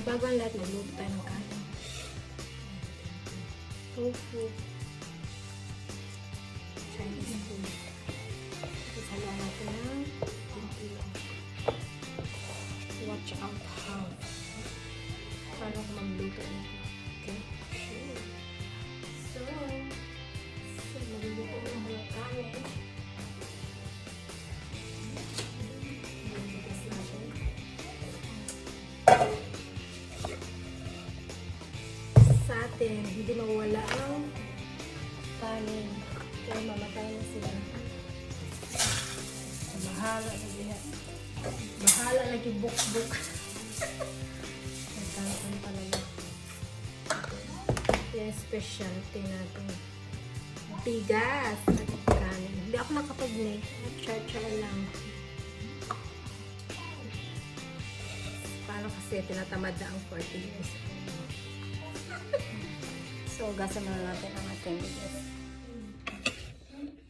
Bago ang lahat, magluto tayo ng kanin. Tofu. Chinese food. Tapos haluan natin ng tempura. Watch out how. Paano ko magluto nito? Okay? Sure. So magluluto ng mga kanin. Magligas natin. Sa atin, hindi mawala ang kanin. Kaya mamatay na sila. Bahala na diha. Bahala lagi buk-buk. Ang kanin talaga. Yung specialty natin. Bigas at kanin. Hindi ako nakapag-make. Char-char lang. Paano kasi tinatamad na ang 40 years. So, ugasan muna natin ang ating bigas.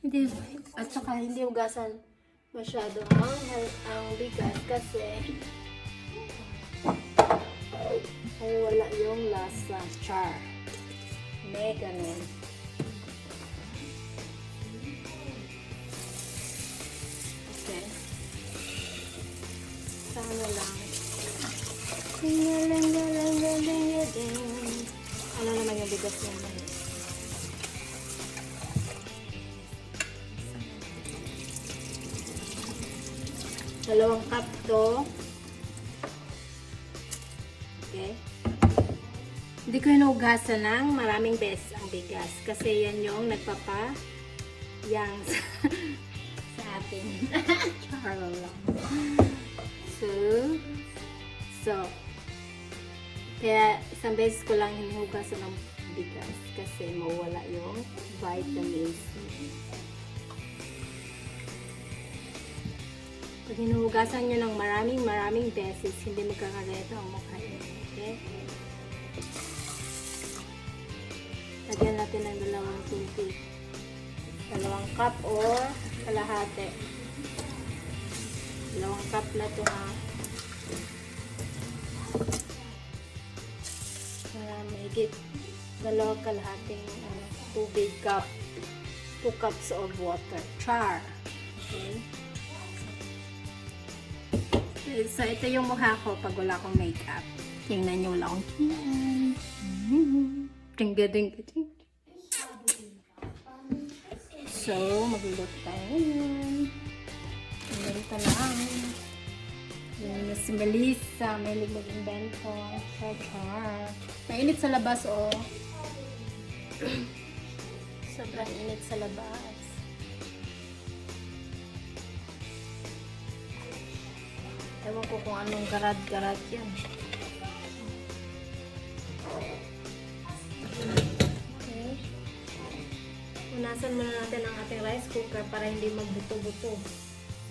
Hindi, at saka hindi ugasan masyado ang bigas kasi wala yung lasa. Char. May ganun. Okay. Sana lang. Ano naman yung bigas naman? Dalawang cup to. Okay. Hindi ko hinugasan ng maraming beses ang bigas. Kasi yan yung nagpapa-yang sa atin. Charo lang. So, kaya isang beses ko lang hinugasan ng bigas kasi mawala yung vitamins. Pag hinugasan nyo ng maraming beses, hindi magkakareto ang mukha nyo. Okay? Lagyan natin ng dalawang tubig. 2 cup or kalahati. 2 cup na ito ha. Para mahigit 2 kalahating tubig cup. 2 cups of water. Char. Okay? So, ito yung mukha ko pag wala akong makeup. Tingnan nyo, wala akong kiyan. Ting-ga-ding-ga-ding. So, magluluto tayo ngayon. Ganito lang. Yung si Melissa, may mag-invento. Char-char. Mainit sa labas, oh. Sobrang init sa labas. Ewan ko kung anong garad-garad yan. Okay. Punasan muna natin ang ating rice cooker para hindi magbuto-buto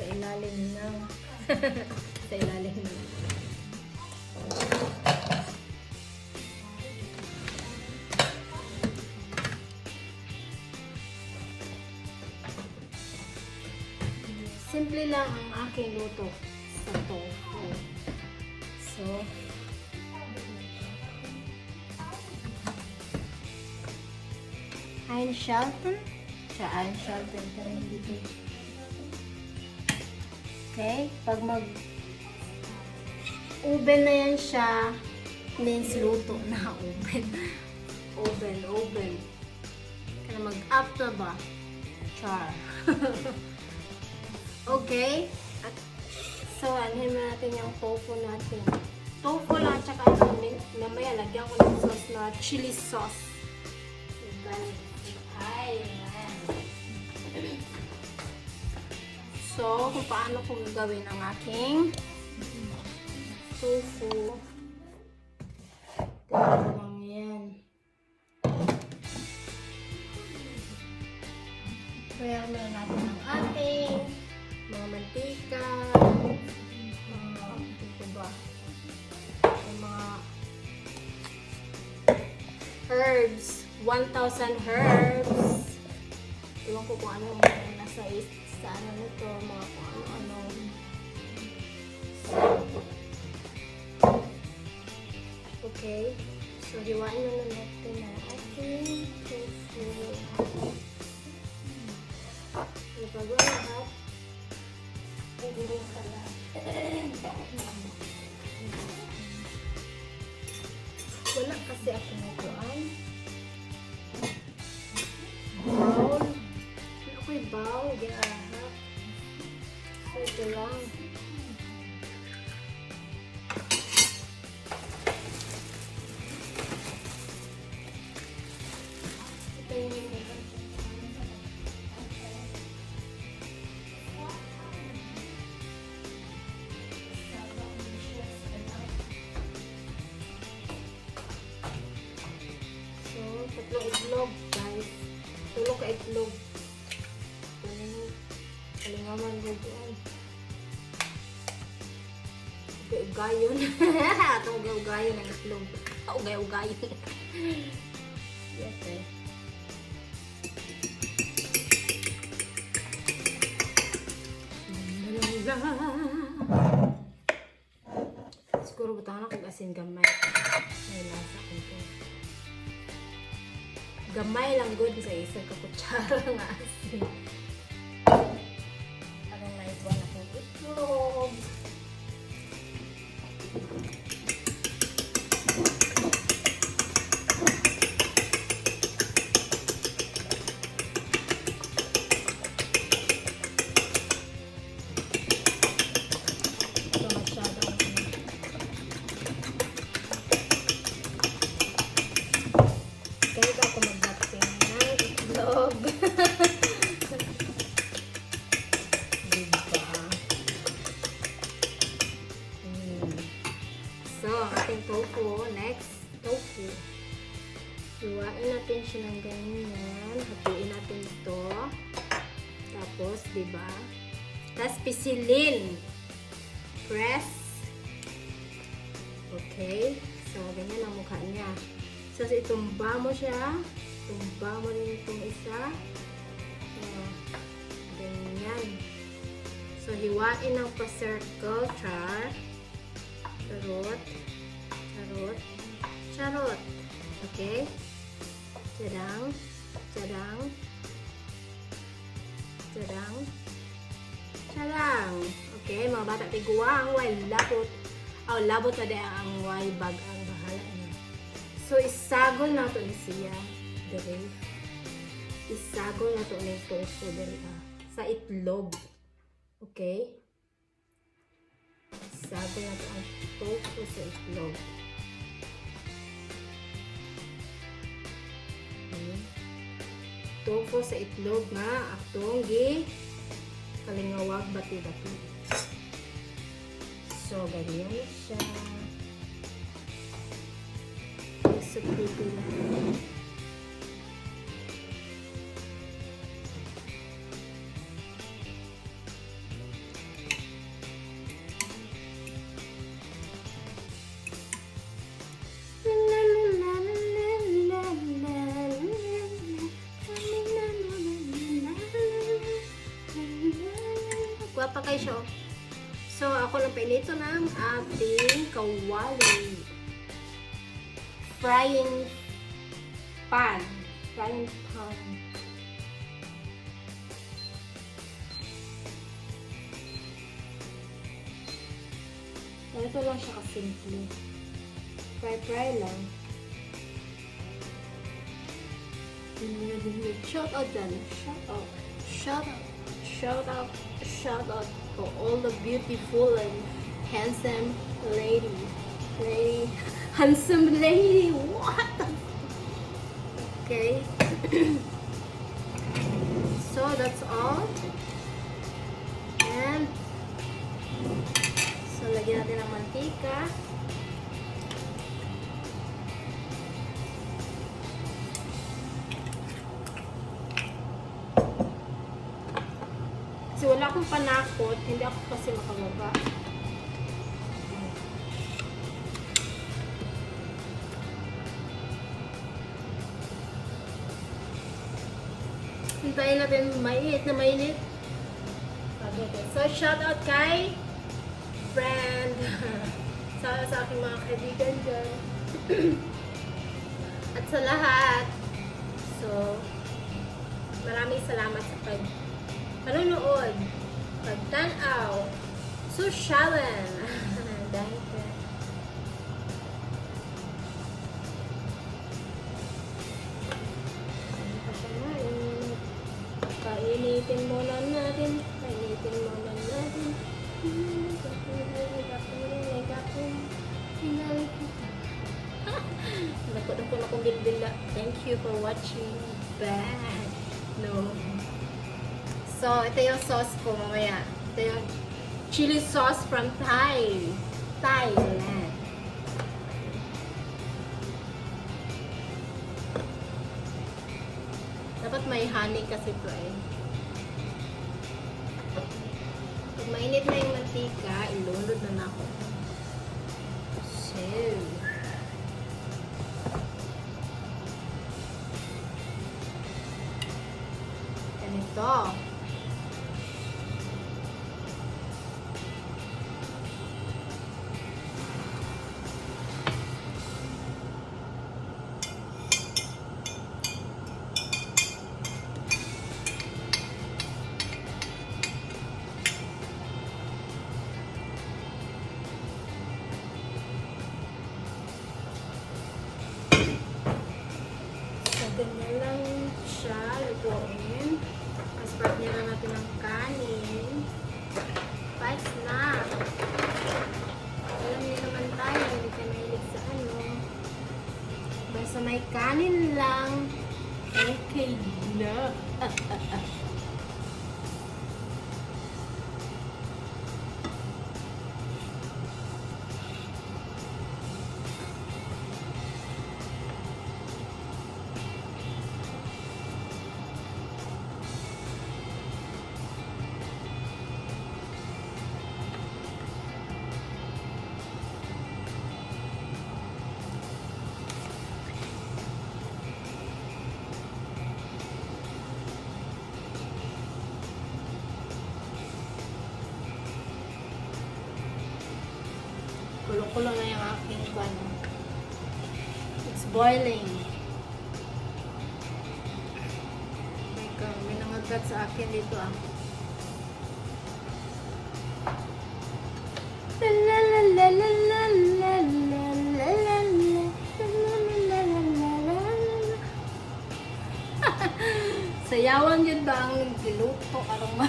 sa ilalim ng sa ilalim ng simple lang ang aking luto. Tofu. So, Einschalten. Einschalten ka rin dito. Okay? Pag oven na yan siya, means luto na oven. oven. Kaya mag-up na ba? Char. Okay? At so, anhin mo natin yung tofu natin. Tofu lang, tsaka mamaya lagyan ko ng sauce na chili sauce. So, kung paano ko gagawin ang aking tofu. Tingnan lang yan. Kaya muna natin ang ating mga mantika. Yung mga herbs. 1,000 herbs. Iwan ko kung ano yung nasa ano nito. Mga kung ano-ano. Okay? So, hiwain na natin ang ating tofu. Bago ang lahat, ay gulong ka lang. Wala kasi ako nagawa. Bowl. Wala ko yung bowl. Gahahap. So, ito lang. Ito yung tatlong itlog, guys. Tulog ka itlog. Kalingaman ko doon. Ugay-ugayon. Itong ugay-ugayon ng itlog. Ugay-ugayon. Yes, eh. Siguro butahan ako asin gamay. May lasa ko ito. Gamay lang good sa isang kakutsara ng asin. Parang naikuha na kong itlog. Ito masyadong ganito ako mag-dating ng itlog. Diba? So, ang ating tofu. Next, tofu. Iwain natin siya ng ganyan. Hatiin natin ito. Tapos, diba? Tapos, pisilin. Press. Okay. So, ganyan ang mukha niya. So, itumba mo siya. Tumba mo rin itong isa. Ganyan. So, hiwain ng pa-circle. Char. Charot. Charot. Charot. Okay? Chadang. Chadang. Chadang. Chadang. Okay, mga bata tiguang. Why labot. Oh, labot na din ang why bag ang bahala niya. So, isagol na ito ni siya. Dere. Isagol na ito ni tofu. Dere. Sa itlog. Okay? Isagol na ito ang tofu sa itlog. Okay. Tofu sa itlog nga. Atong kalingawag bati-bati. So, ganyan siya. So pretty lang. Guwapa kayo siya. So, ako lang pinito ng ating kawali. Frying pan. Frying pan. Ito lang siya kasimple. Fry lang. Shout out dyan. Shout out. Shout out. Shout out. Shout out for all the beautiful and handsome lady. Handsome lady. What the okay. So that's all. And so lagyan natin ng mantika. Kasi wala akong panakot, hindi ako kasi makababa. Hintayin natin mainit na mainit. Okay. So, shout out kay friend. sa aking mga kaibigan dyan. At sa lahat, so, maraming salamat sa panonood, pagtanaw, susyalan. Dahil ka. Kainitin muna natin. Naku na kong bilbila. Thank you for watching. Bye. No. So, ito yung sauce ko mamaya. Ito yung chili sauce from Thailand. Dapat may honey kasi ito eh. Pag mainit na yung mantika, ilunod na ako. So, ganito. Ganyan lang siya, lutuin. As-part niya lang natin ng kanin. Fight na! Alam niyo naman tayo, hindi tayo mahilig sa ano. Basta may kanin lang, okay na. Kulo-kulo na yung aking ano. It's boiling. May nangagat sa akin dito ah. Sayawan yun ba ang giluto? Anong ma...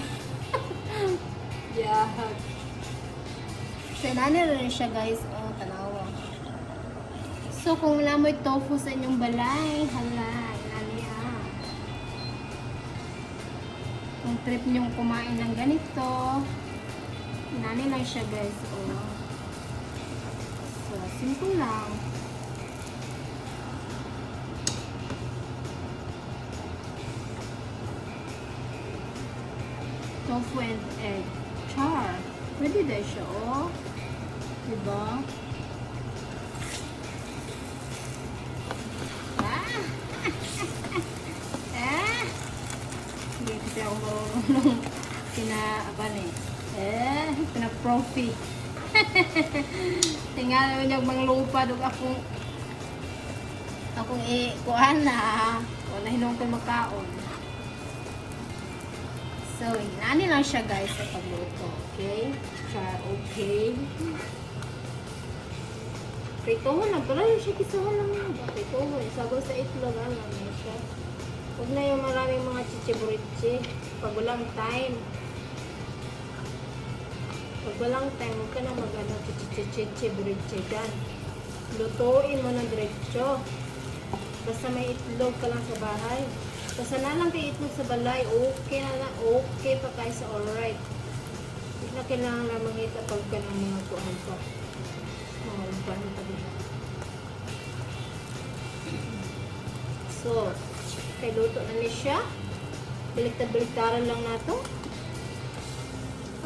Yahag. Sinani rin siya guys. Oh, tanawa. So, kung wala mo tofu sa inyong balay, hala, inani ah. Kung trip nyong kumain ng ganito, inani lang siya guys. Oh. So, simple lang. Tofu and egg. Char. Pwede din siya, oh. Diba? Ah! Ah! Hindi kasi ako marunong pina-profi. Tingnan naman yung mga lupa doon akong ikuhan na. Wala hinong ko makaon. So, inani lang siya guys sa pagluto. Okay? Okay. Pritohon lang. Pero siya kisahon lang nga. Pritohon. Sabaw sa itlog. Ano siya. Huwag na yung maraming mga chichiburitsi. Pag walang time. Pag walang time, huwag ka na mag-ano chichiburitsi dyan. Lutuin mo ng diretso. Basta may itlog ka lang sa bahay. Basta na lang kayo itlog sa balay, okay na lang, okay pa kayo sa alright. Hindi na kailangan na mangita pag ka ng mga kuhan pa. Mga umpan pa din. So, kay luto na niya siya. Baliktad-baliktaran lang nato.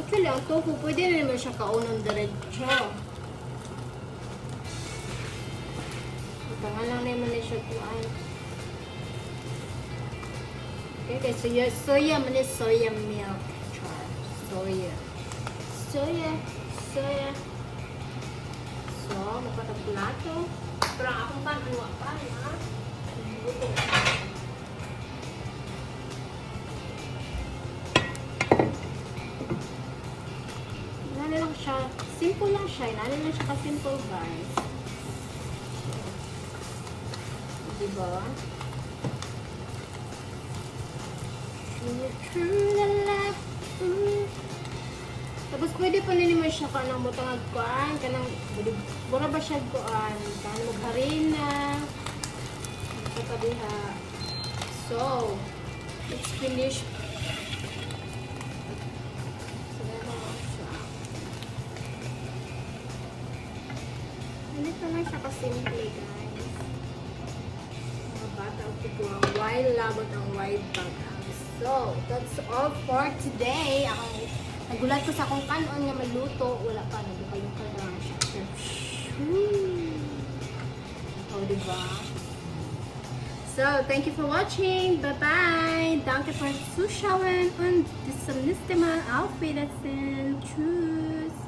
Actually, ang tofu, pwede na naman siya kaunang diretso. Ito nga lang naman na siya kuhan. Okay, soya milk. Soya. So, magpatag plato. Pero ang akong kanuwa pa, ha? Luto. Nala lang siya. Simple lang siya. Nala lang siya ka-simple, guys. Diba? Tapos pwede pa nila mo siya kanang butangag kuan, kanang bura ba siya kuan, kanang magharina. Ito diha. So, let's finish. Ganito lang siya kasimple, guys. Mga bata o tiguang wild labot ang wild bag. So, that's all for today. Nagulat ko sa akong kanon nga maluto. Wala pa, nagkayong lang siya. O, diba? So, thank you for watching. Bye-bye. Danke fürs Zuschauen und bis zum nächsten Mal. Auf Wiedersehen. Tschüss.